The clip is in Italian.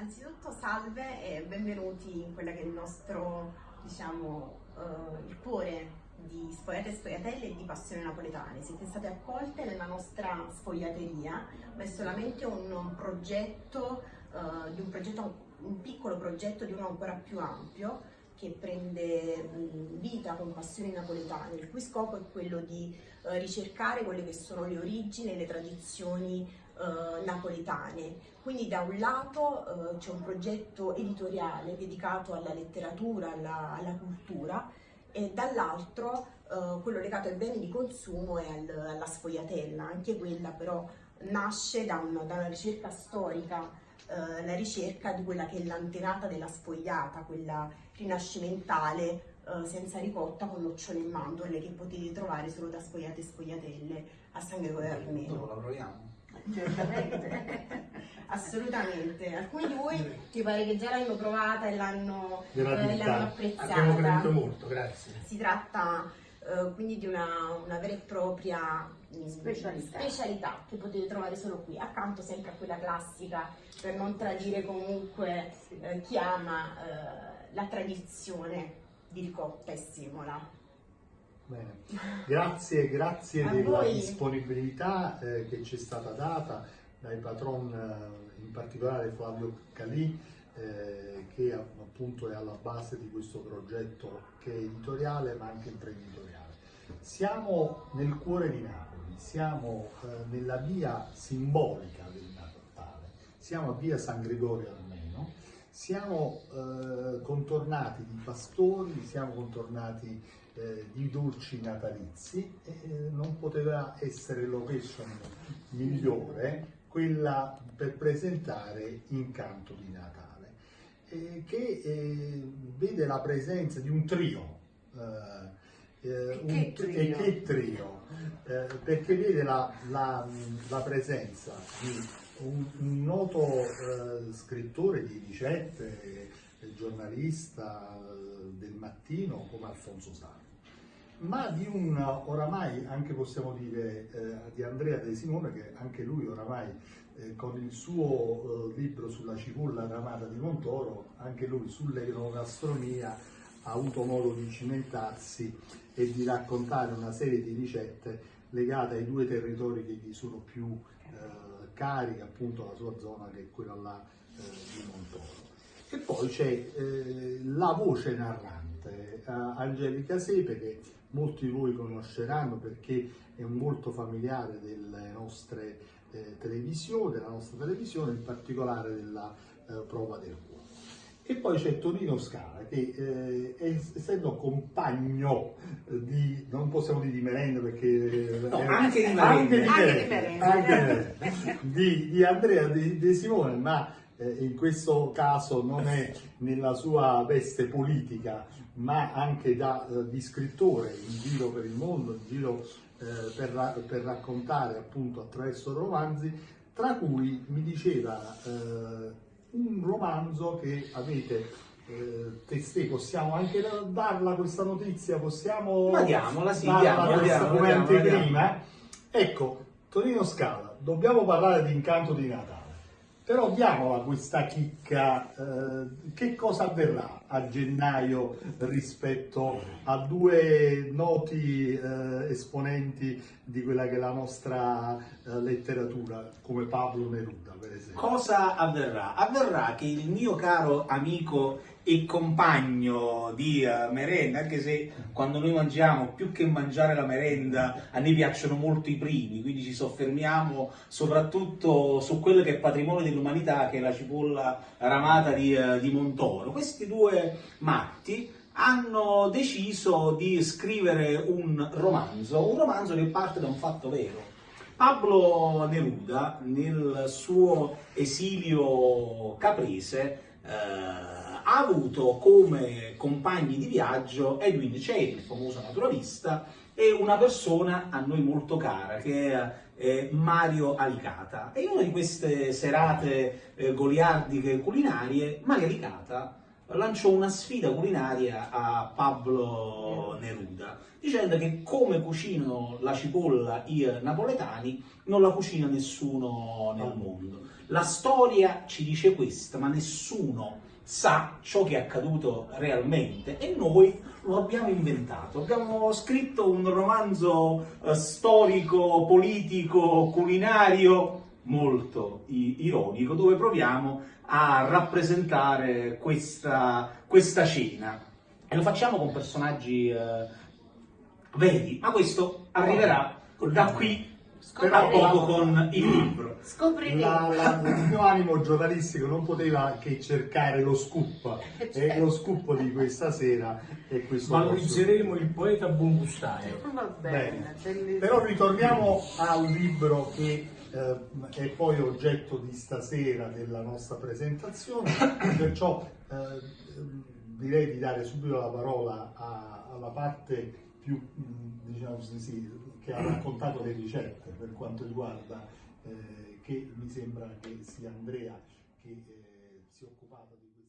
Anzitutto salve e benvenuti in quella che è il nostro, diciamo, il cuore di Sfogliate e Sfogliatelle e di Passione Napoletane. Siete state accolte nella nostra sfogliateria, ma è solamente un progetto, un piccolo progetto di uno ancora più ampio che prende vita con Passioni Napoletane, il cui scopo è quello di ricercare quelle che sono le origini e le tradizioni napoletane. Quindi da un lato c'è un progetto editoriale dedicato alla letteratura, alla cultura, e dall'altro quello legato ai beni di consumo e alla sfogliatella. Anche quella però nasce da una ricerca storica, la ricerca di quella che è l'antenata della sfogliata, quella rinascimentale, senza ricotta, con nocciole e mandorle, che potete trovare solo da Sfogliate e Sfogliatelle a San Gregorio Armeno. Dopo la proviamo? Certamente, assolutamente. Alcuni di voi mi pare che già l'hanno provata e l'hanno apprezzata. Abbiamo gradito molto, grazie. Si tratta quindi di una vera e propria specialità che potete trovare solo qui, accanto sempre a quella classica, per non tradire comunque chi ama la tradizione di ricotta e semola. Bene. Grazie A della voi. disponibilità che ci è stata data dai patron, in particolare Flavio Calì, che appunto è alla base di questo progetto che è editoriale ma anche imprenditoriale. Siamo nel cuore di Napoli, siamo nella via simbolica del Natale, siamo a via San Gregorio Armeno, siamo contornati di pastori, siamo contornati di dolci natalizi, non poteva essere location migliore quella per presentare Incanto di Natale, che vede la presenza di un trio. Che trio? Perché vede la presenza di un noto scrittore di ricette, giornalista del mattino come Alfonso Sarri, ma di un oramai, anche possiamo dire, di Andrea De Simone, che anche lui oramai con il suo libro sulla cipolla ramata di Montoro, anche lui sull'enogastronomia ha avuto modo di cimentarsi e di raccontare una serie di ricette legate ai due territori che gli sono più cari, appunto la sua zona, che è quella là di Montoro. E poi c'è la voce narrante, Angelica Sepe, che molti di voi conosceranno perché è un volto familiare delle nostre televisioni, della nostra televisione, in particolare della Prova del Cuore. E poi c'è Tonino Scala, che essendo compagno di, non possiamo dire di merenda perché No, anche di merenda, di Andrea De Simone, ma in questo caso non è nella sua veste politica, ma anche di scrittore in giro per il mondo, in giro per raccontare appunto attraverso romanzi, tra cui mi diceva un romanzo che avete testé. Possiamo anche darla questa notizia, possiamo diamola, sì, darla come anteprima. diamo. Ecco, Tonino Scala, dobbiamo parlare di Incanto di Natale. Però diamola questa chicca, che cosa avverrà a gennaio rispetto a due noti esponenti di quella che è la nostra letteratura, come Pablo Neruda per esempio? Cosa avverrà? Avverrà che il mio caro amico e compagno di merenda, anche se quando noi mangiamo, più che mangiare la merenda, a noi piacciono molto i primi, quindi ci soffermiamo soprattutto su quello che è patrimonio dell'umanità, che è la cipolla ramata di Montoro. Questi due matti hanno deciso di scrivere un romanzo che parte da un fatto vero. Pablo Neruda, nel suo esilio caprese, ha avuto come compagni di viaggio Edwin Celi, il famoso naturalista, e una persona a noi molto cara, che è Mario Alicata. E in una di queste serate goliardiche culinarie, Mario Alicata lanciò una sfida culinaria a Pablo Neruda, dicendo che come cucinano la cipolla i napoletani non la cucina nessuno nel mondo. La storia ci dice questo, ma nessuno sa ciò che è accaduto realmente e noi lo abbiamo inventato. Abbiamo scritto un romanzo storico, politico, culinario, molto ironico, dove proviamo a rappresentare questa cena. E lo facciamo con personaggi veri, ma questo arriverà da qui a poco con il libro. Scopriremo. Il mio animo giornalistico non poteva che cercare lo scoop, e lo scoop di questa sera è questo. Valorizzeremo il poeta buongustaio. Va bene, bellissimo. Però ritorniamo al libro che è poi oggetto di stasera della nostra presentazione, perciò direi di dare subito la parola alla parte più, diciamo così, che ha raccontato le ricette per quanto riguarda, che mi sembra che sia Andrea che si è occupato di questo.